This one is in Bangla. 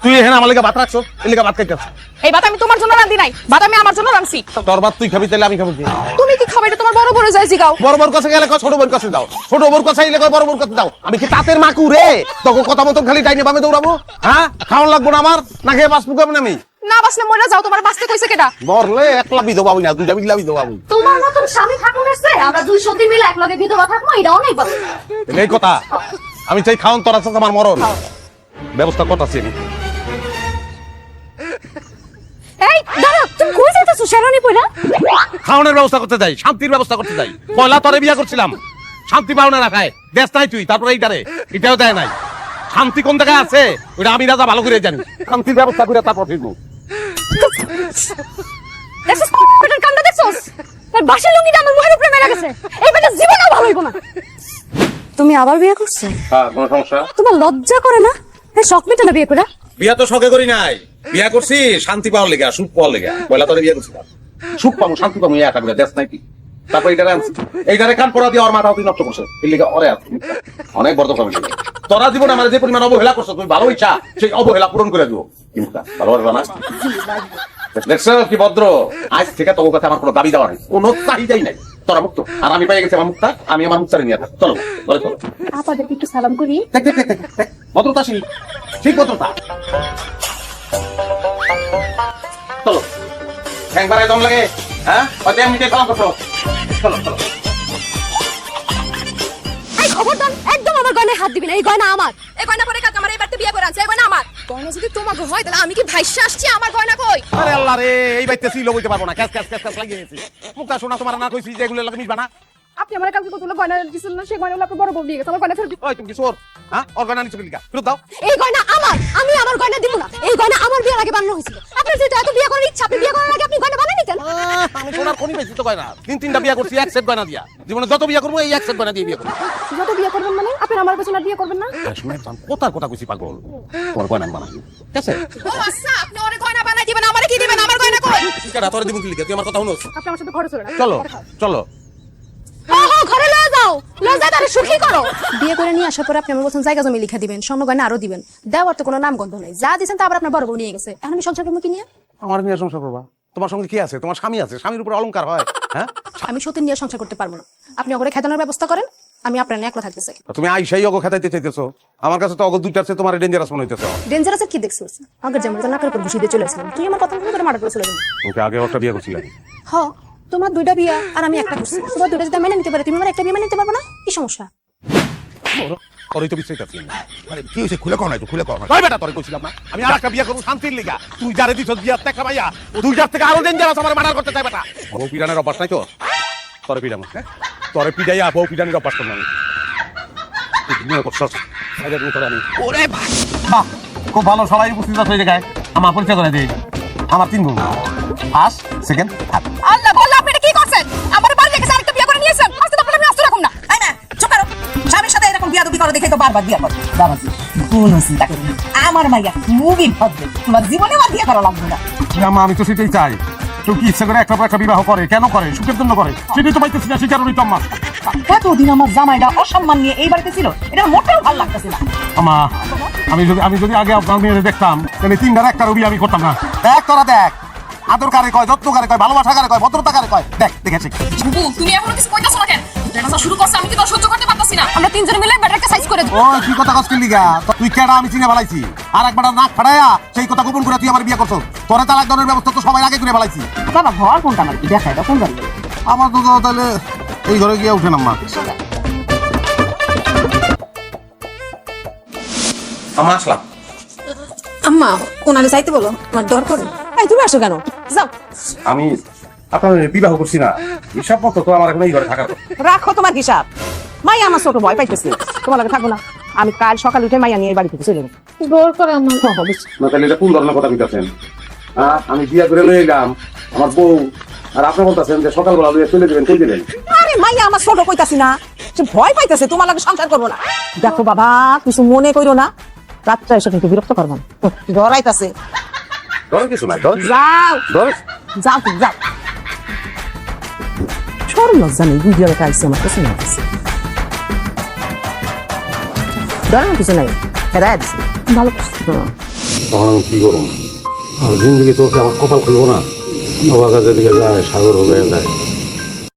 তুই এখানে আমার লেগে ভাত রাখছো, এই লেগে ভাত খাইতেছ। এই ভাত আমি তোমার জন্য রাঁধি নাই, ভাত আমি আমার জন্য রাঁধছি। তোর ভাত তুই খাবি, তাহলে আমি খাবো কি? তুমি কি খাবে এটা তোমার বড় বড় যাইছি গাও। বড় বড় কাছে গেলে ছোট বড় কাছে দাও, ছোট বড় কাছে গেলে বড় বড় কাছে দাও। আমি কি তাঁতের মাকু রে? তোকে কথা মতন খালি ডাইনে বামে দৌড়াবো? হ্যাঁ, খাওয়ান লাগবো না আমার? না খেয়ে বাঁচবো কেমন আমি? না বাসলে মরে যাও, তোমার বাঁচতে কইছে কেডা? মরলে একলা বিধবা হই না, দুইটা বিধবা বিধবা হই। তোমার মতন স্বামী ঠাকুর আছে, আমরা দুই সতী মিলে এক লগে বিধবা থাকবো, এটাও নাই বলে। এই কথা আমি চাই, খাওয়ান তোর আছে আমার মরণ ব্যবস্থা করতেছি আমি। এই দাঁড়া, তুমি কই যাইতাছো শেরওয়ানি পয়লা? খাওয়ানোর ব্যবস্থা করতে যাই, শান্তির ব্যবস্থা করতে যাই। পয়লা তোরে বিয়া করছিলাম, শান্তি পাওনা রাখায় দেশ নাই তুই, তারপরে এইটারে এটাও দেয় নাই। শান্তি কোন জায়গায় আছে ওইটা আমি রাজা ভালো করে জানি। শান্তির ব্যবস্থা করে তারপর ফিরবো। দেখছস পেটের কান্না দেখছস? তার বাসের লুঙ্গিটা আমার মুখের উপরে মেরে গেছে। এই বেটা জীবনেও ভালো হইব না। তুমি আবার বিয়ে করছো? হ্যাঁ, কোনো সমস্যা? তোমার লজ্জা করে না? এই শখ মেটে না বিয়ে করে? বিয়া তো শখে করি নাই, বিয়া করছি শান্তি পাওয়ার লেগে, সুখ পাওয়ার লেগে। পয়লা তোরে বিয়া করছিলাম, সুখ পাবো শান্তি পাবো, এই আটা দেশ নাই কি। তারপর এইটারে আনছি, এইটারে কান পড়া দিয়ে ওর মাথা তুই নষ্ট করছো, এই লেগে ওরে আছে অনেক বড় কমে। তোরা জীবনে আমার যে পরিমাণ অবহেলা করছো, তুমি ভালো ইচ্ছা সেই অবহেলা পূরণ করে দিও। কিন্তু ভালো পারবে না। দেখছো কি ভদ্র, আজ থেকে তোর কাছে আমার কোনো দাবি দেওয়া নেই, কোনো চাহিদাই নাই। তোরা মুক্ত, আর আমি পাই গেছি আমার মুক্তা, আমি আমার মুক্তারে নিয়ে থাক। চলো চলো চলো, আপাদের একটু সালাম করি। দেখ দেখ দেখ দেখ, ভদ্রতা শিল, ঠিক ভদ্রতা। চলো, ঠ্যাং বাড়ায় দম লাগে, হ্যাঁ হয়তো এমনিতে সালাম করছো। চলো চলো। এই খবরদার, একদম আমার গয়নায় হাত দিবি না, এই গয়না আমার। এই গয়না পরে কাজ আমার এই বাড়িতে বিয়ে করে আনছে, এই গয়না আমার। গয়না যদি তোমাকে হয় তাহলে আমি কি ভাইসা আসছি? আমার গয়না কই? আরে আল্লাহ রে, এই বাইতে সিলো বইতে পারবো না, ক্যাস ক্যাস ক্যাস ক্যাস লাগিয়ে গেছি। মুক্তা শোনা, তোমার না কইছি যে এগুলো লাগে মিশবা না। আপনি আমার কাছে কতগুলো গয়না দিছিলেন না, সেই গয়নাগুলো আপনি বড় বউ দিয়ে গেছে। আমার গয়না ফেরত দিন। ওই তুমি কি চোর? হ্যাঁ, অর্গানা নিচে লিখা ফেরত দাও। এই গয়না আমার, আমি আমার গয়না দিব না। এই গয়না আমার বিয়ের আগে বানানো হয়েছিল। আপনার যেটা এত বিয়ে করার ইচ্ছা, আপনি বিয়ে করার আগে আপনি গয়না বানিয়ে নিতেন। আমি সোনার খনি বেশি তো গয়না, তিনটা বিয়া করছি, এক সেট গয়না দিয়া। জীবনে যত বিয়া করবো এই এক সেট গয়না দিয়ে বিয়ে করবো। যত বিয়ে করবেন মানে আপনি আমার পেছনে বিয়ে করবেন না? শুনে কোথার কথা কইছি পাগল, তোমার গয়না বানাই ঠিক আছে? ও আচ্ছা, আপনি ওরে গয়না বানাই দিবেন, আমারে কি দিবেন? আমার গয়না কই? কেডা তোরে দিমু কি লিখা? তুই আমার কথা শুনোস? আপনি আমার সাথে ঘরে চলে না। চলো চলো। হ্যাঁ, ঘরে লয়ে যাও, লয়ে যাও, তারে সুখী করো। বিয়ে করে নিয়ে আসার পরে আপনি আমার বলছেন জায়গা জমি লিখা দিবেন, স্বর্ণ গয়না আরো দিবেন। দেওয়ার তো কোনো নাম গন্ধ নেই, যা দিয়েছেন তা আবার আপনার বড় বউ নিয়ে গেছে। এখন আমি সংসার করবো কি নিয়ে? আমার নিয়ে সংসার করবা? তোমার সঙ্গে কি আছে? তোমার স্বামী আছে, স্বামীর উপর অলংকার হয়। হ্যাঁ, আমি সতীন নিয়ে সংসার করতে পারবো না। আপনি ওগরে খেদানোর ব্যবস্থা করেন, আমি আপনার নিয়ে একলা থাকতে চাই। তুমি আইসাই অগো খেতাইতে চাইতেছো? আমার কাছে তো অগো দুইটা আছে, তোমার ডেঞ্জারাস মনে হইতেছে। ডেঞ্জারাসের কি দেখছিস? আমাকে যেমন নাকের উপর ঘুষি দিয়ে চলে আসলাম, তুই আমার কথা শুনে মার্ডার করে চলে যাবি। ওকে আগে একটা বিয়ে করছিলাম। হ, তোমার দুইটা বিয়া আর আমি একটা করছি। তোমার দুইটা যদি মেনে নিতে পারে, তুমি আমার একটা বিয়ে মেনে নিতে পারবে না? কি সমস্যা? তোরই তো বিশ্বাস আছে। আরে কি হইছে? খুলে কও না, একটু খুলে কও না। কই বেটা তোরে কইছিলাম না আমি আরেকটা বিয়ে করব শান্তির লিগা। তুই যারে দিছস বিয়ার টাকা ভাইয়া, ও দুইটার থেকে আরো ডেঞ্জারাস আমার মার্ডার করতে চাই বেটা। বউ পিডানের অভ্যাস নাই তো? তোরে পিডাম, হ্যাঁ তোরে পিডাইয়া বউ পিডানের অভ্যাস করব আমি। তুই নিয়ে করছস আইডা তুমি করে আমি। ওরে ভাই বাহ, খুব ভালো সবাই উপস্থিত আছে এই জায়গায়। আমার পরিচয় করে দেই। আমার তিন বউ, ফার্স্ট সেকেন্ড থার্ড। আল্লাহ বললা, আপনি এটা কি করছেন? আমার বাড়ি থেকে আরেকটা বিয়ে করে নিয়েছেন, আজকে তো আমি আস্ত রাখুম না। তাই না? চুপ করো। স্বামীর সাথে এরকম বিয়াদবি করো দেখে তো বারবার বিয়া করো। বাবাজি, কোনো চিন্তা করি না। আমার মাইয়া মুগি ভদ্র, তোমার জীবনে আমার বিয়ে করা লাগবে না। আমা আমি তো সেটাই চাই। কেউ কি ইচ্ছা করে একটা পর একটা বিবাহ করে? কেন করে? সুখের জন্য করে। সেটাই তো পাইতেছি না, সেই কারণেই তো আম্মা। এতদিন আমার জামাইটা অসম্মান নিয়ে এই বাড়িতে ছিল, এটা মোটেও ভালো লাগতেছে না। আমা আমি যদি আগে আপনার মেয়েদের দেখতাম তাহলে তিনটার একটা রবি আমি করতাম না। দেখ তোরা দেখ, আদর কারে কয়, যত্ন কারে কয়, ভালোবাসা কারে কয়, ভদ্রতা কারে কয়, দেখ দেখেছি। বুবু, তুমি এখনো কিছু কইতাছ না কেন? এটা শুরু করছ, আমি কি তো সহ্য করতে পারতাছি না। আমরা তিনজন মিলে ব্যাটারকে সাইজ করে দেব। ও কি কথা কষ্টের লিগা? তুই কেডা আমি চিনে ফেলাইছি, আর একবার নাক ফাড়াইয়া সেই কথা গোপন করে তুই আমার বিয়ে করছস। তোরে তালাক দেওয়ার ব্যবস্থা তো সবাই আগে করে ফেলাইছি। বাবা, ঘর কোনটা আমার কি দেখায়? কোন বাড়ি? আমার তো তাহলে এই ঘরে গিয়ে উঠে না মা। আমা আসলাম। আম্মা, ওনারে যাইতে বলো, আমার ডর করে। এই তুমি আসো কেন? যাও। আমি আপনার বিবাহ করছি না, হিসাব মতো তো আমার এখন এই ঘরে থাকার। রাখো তোমার হিসাব। মাইয়া আমার ছোট ভয় পাইতেছে, তোমার লাগে থাকবো না। আমি কাল সকাল উঠে মাইয়া নিয়ে এই বাড়ি থেকে চলে যাবো। ডর করে আমার। না তাহলে এটা কোন ধরনের কথা কইতাছেন? আমি বিয়া করে লয়ে এলাম আমার বউ, আর আপনি বলতেছেন যে সকালবেলা লইয়া চলে যাবেন, কই দিবেন? আরে মাইয়া আমার ছোট কইতাছি না, সে ভয় পাইতেছে, তোমার লাগে সংসার করবো না। দেখো বাবা, কিছু মনে কইরো না, রাত্রে এসে কিন্তু বিরক্ত করবো না। ডরাইতাছে। ডর কিছু নাই, ডর যাও ডর। যাও তুমি যাও। সরম লজ্জা নেই, ভিডিও রেখে আসছে আমার কাছে। ডরানোর কিছু নাই, হেরাই দিচ্ছে। ভালো করছে। তখন আমি কি করবো? আর জিন্দগি তো আমার কপাল খুলবো না, বাবা কাছে দিকে যায়, সাগর হয়ে যায়।